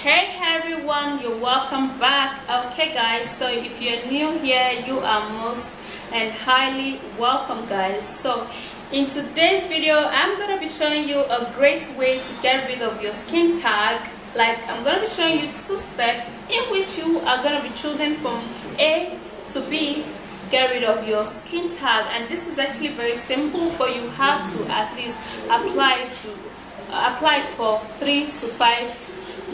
Hey everyone, you're welcome back. Okay guys, so if you're new here, you are most and highly welcome guys. So in today's video, I'm gonna be showing you a great way to get rid of your skin tag. Like, I'm gonna be showing you two steps in which you are gonna be choosing from A to B, get rid of your skin tag. And this is actually very simple, but you have to at least apply it for 3 to 5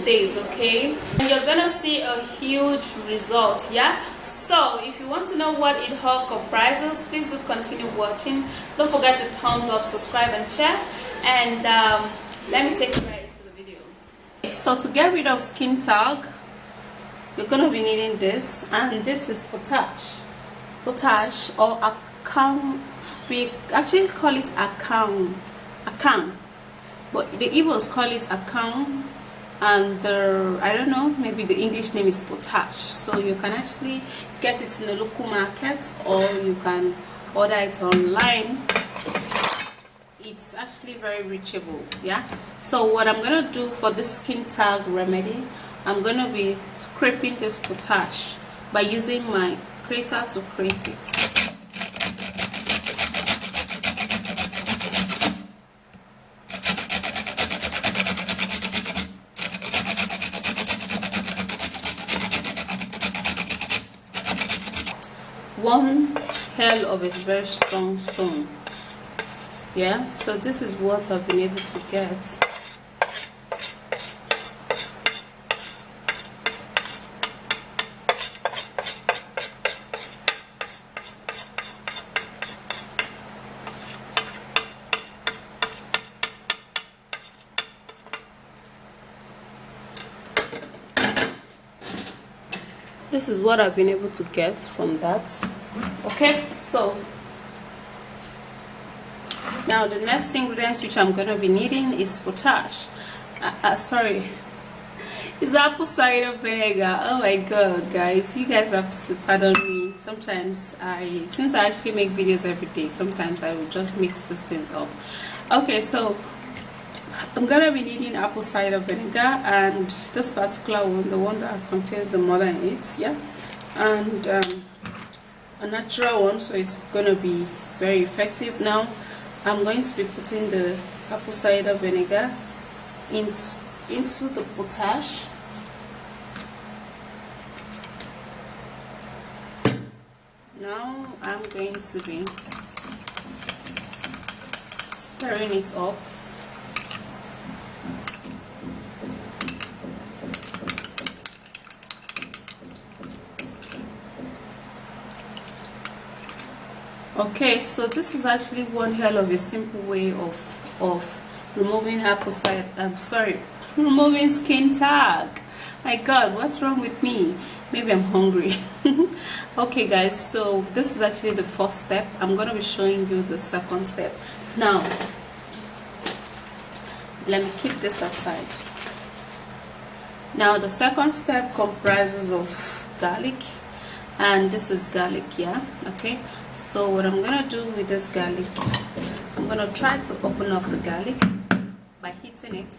days, okay? And you're gonna see a huge result. Yeah, so if you want to know what it all comprises, please do continue watching. Don't forget to thumbs up, subscribe and share, and let me take you right into the video. So to get rid of skin tag, you're gonna be needing this, and this is potash or account. We actually call it account, but the Igbos call it account, and I don't know, maybe the English name is potash. So you can actually get it in the local market, or you can order it online. It's actually very reachable. Yeah, so what I'm gonna do for this skin tag remedy, I'm gonna be scraping this potash by using my grater to grate it. One hell of a very strong stone. Yeah, so this is what I've been able to get. This is what I've been able to get from that. Okay, so now the next ingredient which I'm going to be needing is potash. Sorry, it's apple cider vinegar. Oh my god guys, you guys have to pardon me. Sometimes since I actually make videos every day, sometimes I will just mix these things up. Okay, so I'm gonna be needing apple cider vinegar, and this particular one, the one that contains the mother in it, yeah, and a natural one, so it's gonna be very effective. Now I'm going to be putting the apple cider vinegar into the potash. Now I'm going to be stirring it up. Okay, so this is actually one hell of a simple way of removing removing skin tag. My god, what's wrong with me? Maybe I'm hungry. Okay guys, so this is actually the first step. I'm gonna be showing you the second step. Now let me keep this aside. Now the second step comprises of garlic, and this is garlic. Yeah, okay, so what I'm gonna do with this garlic, I'm gonna try to open up the garlic by hitting it.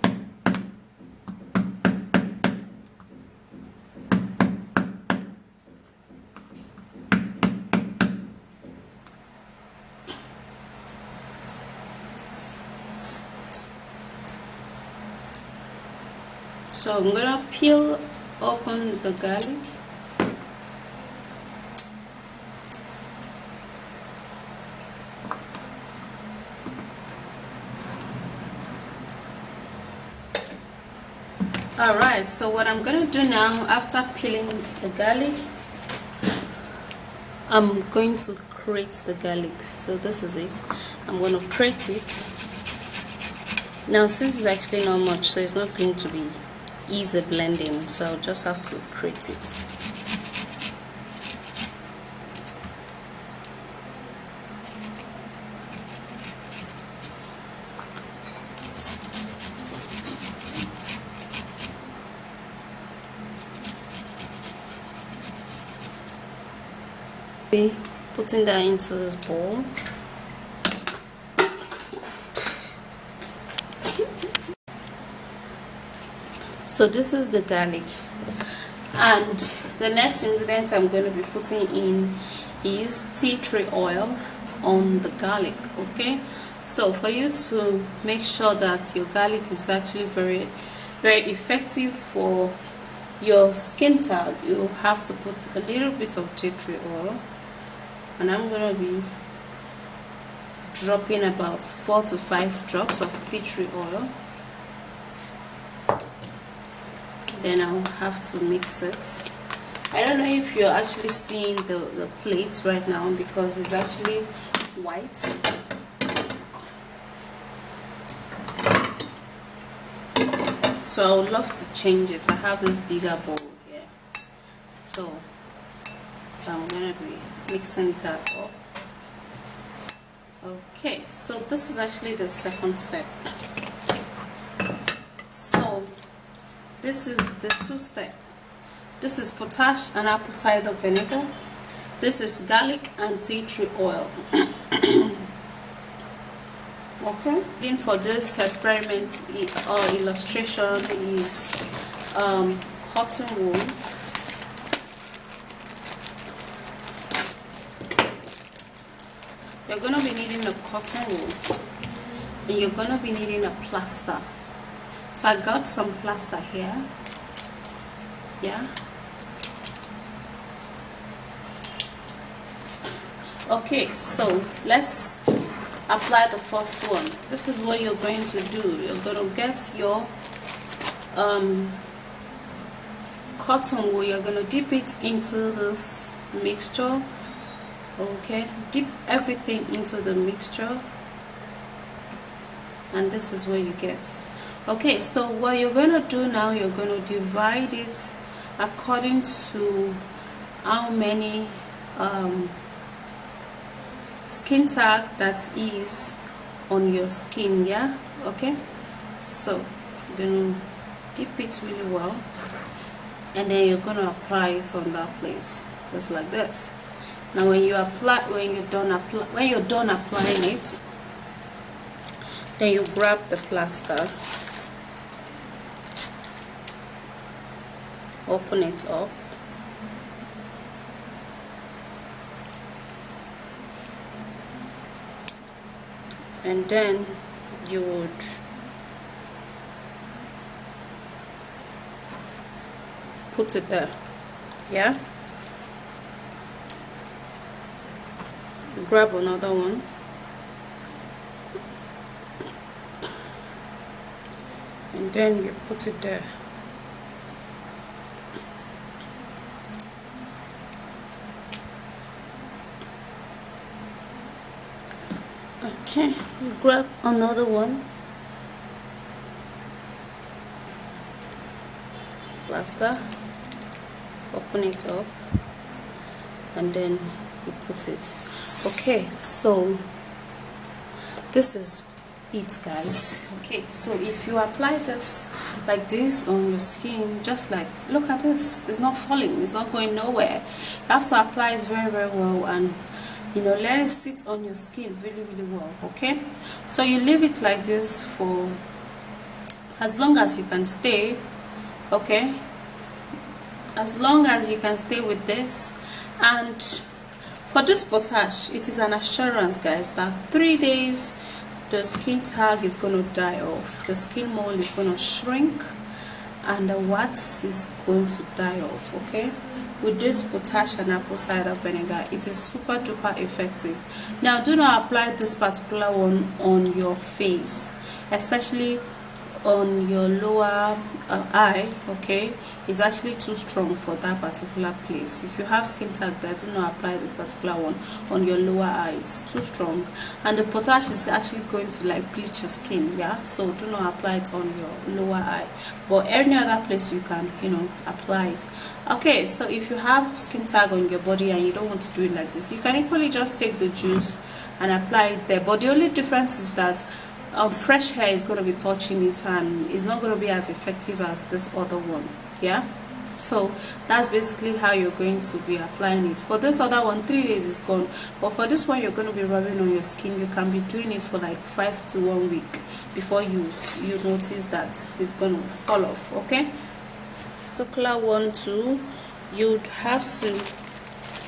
So I'm gonna peel open the garlic. Alright, so what I'm gonna do now, after peeling the garlic, I'm going to grate the garlic. So this is it. I'm going to grate it. Now since it's actually not much, so it's not going to be easy blending, so I'll just have to grate it. Putting that into this bowl. So this is the garlic, and the next ingredient I'm going to be putting in is tea tree oil on the garlic. Okay, so for you to make sure that your garlic is actually very effective for your skin tag, you have to put a little bit of tea tree oil, and I'm going to be dropping about 4 to 5 drops of tea tree oil. Then I'll have to mix it. I don't know if you're actually seeing the plate right now because it's actually white. So I would love to change it. I have this bigger bowl here, so I'm gonna be mixing that up. Okay, so this is actually the second step. So this is the 2-step. This is potash and apple cider vinegar. This is garlic and tea tree oil. Okay, then for this experiment or illustration is cotton wool. You're going to be needing a cotton wool, and you're going to be needing a plaster. So I got some plaster here. Yeah. Okay, so let's apply the first one. This is what you're going to do. You're going to get your cotton wool. You're going to dip it into this mixture. Okay, dip everything into the mixture, and this is what you get. Okay, so what you're going to do now, you're going to divide it according to how many skin tag that is on your skin. Yeah, okay, so you're going to dip it really well, and then you're going to apply it on that place just like this. Now when you're done applying it, then you grab the plaster, open it up, and then you would put it there. Yeah, grab another one, and then you put it there. Okay, you grab another one, plaster, open it up, and then you put it. Okay, so this is it, guys. Okay, so if you apply this like this on your skin, just like, look at this, it's not falling, it's not going nowhere. You have to apply it very well, and you know, let it sit on your skin really well. Okay, so you leave it like this for as long as you can stay. Okay, as long as you can stay with this. And for this potash, it is an assurance, guys, that 3 days the skin tag is going to die off, the skin mole is going to shrink, and the wax is going to die off. Okay, with this potash and apple cider vinegar, it is super duper effective. Now do not apply this particular one on your face, especially on your lower eye. Okay, it's actually too strong for that particular place. If you have skin tag there, do not apply this particular one on your lower eye, it's too strong, and the potash is actually going to like bleach your skin. Yeah, so do not apply it on your lower eye, but any other place you can, you know, apply it. Okay, so if you have skin tag on your body and you don't want to do it like this, you can equally just take the juice and apply it there, but the only difference is that fresh hair is going to be touching it, and it's not going to be as effective as this other one. Yeah, so that's basically how you're going to be applying it. For this other one, 3 days is gone, but for this one, you're going to be rubbing on your skin. You can be doing it for like 5 to 1 week before you notice that it's going to fall off. Okay, particular one too, you'd have to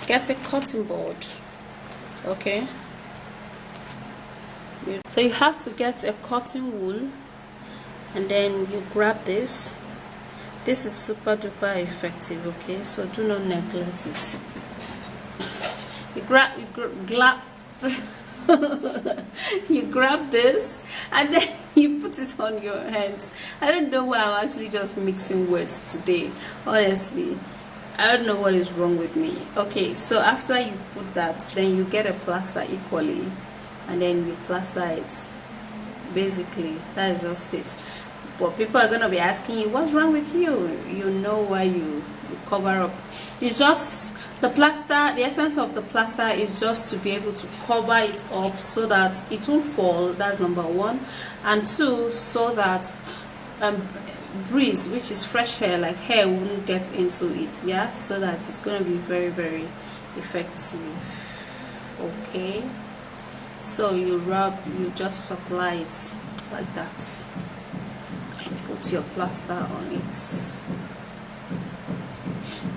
get a cutting board. Okay, so you have to get a cotton wool, and then you grab this. This is super duper effective. Okay, so do not neglect it. You grab you grab this, and then you put it on your hands. I don't know why I'm actually just mixing words today, honestly. I don't know what is wrong with me. Okay, so after you put that, then you get a plaster equally, and then you plaster it. Basically, that is just it. But people are going to be asking you, what's wrong with you? You know why you cover up. It's just the plaster. The essence of the plaster is just to be able to cover it up so that it won't fall. That's number one. And two, so that breeze, which is fresh air, like hair, won't get into it. Yeah, so that it's going to be very, very effective. Okay, so you just apply it like that. Put your plaster on it.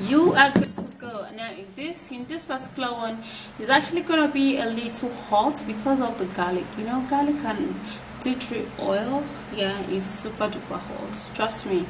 You are good to go. Now in this particular one is actually gonna be a little hot because of the garlic. You know, garlic and tea tree oil, yeah, is super duper hot. Trust me,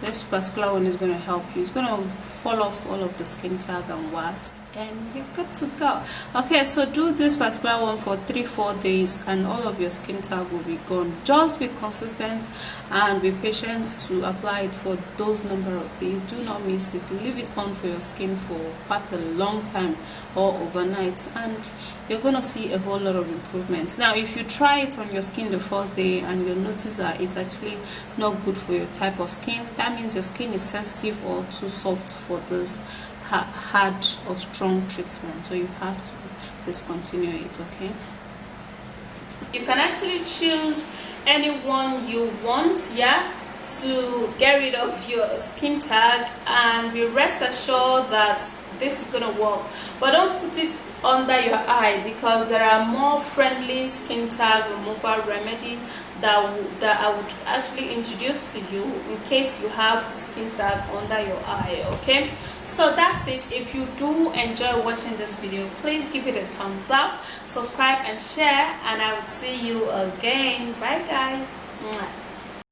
this particular one is gonna help you. It's gonna fall off all of the skin tag and what, and you're good to go. Okay, so do this particular one for 3-4 days and all of your skin tag will be gone. Just be consistent and be patient to apply it for those number of days. Do not miss it. Leave it on for your skin for quite a long time or overnight, and you're gonna see a whole lot of improvements. Now if you try it on your skin the first day and you notice that it's actually not good for your type of skin, that means your skin is sensitive or too soft for this hard or strong treatment, so you have to discontinue it. Okay, you can actually choose anyone you want, yeah, to get rid of your skin tag, and be rest assured that this is gonna work. But don't put it under your eye, because there are more friendly skin tag removal remedy that I would actually introduce to you in case you have skin tag under your eye. Okay, so that's it. If you do enjoy watching this video, please give it a thumbs up, subscribe and share, and I will see you again. Bye guys.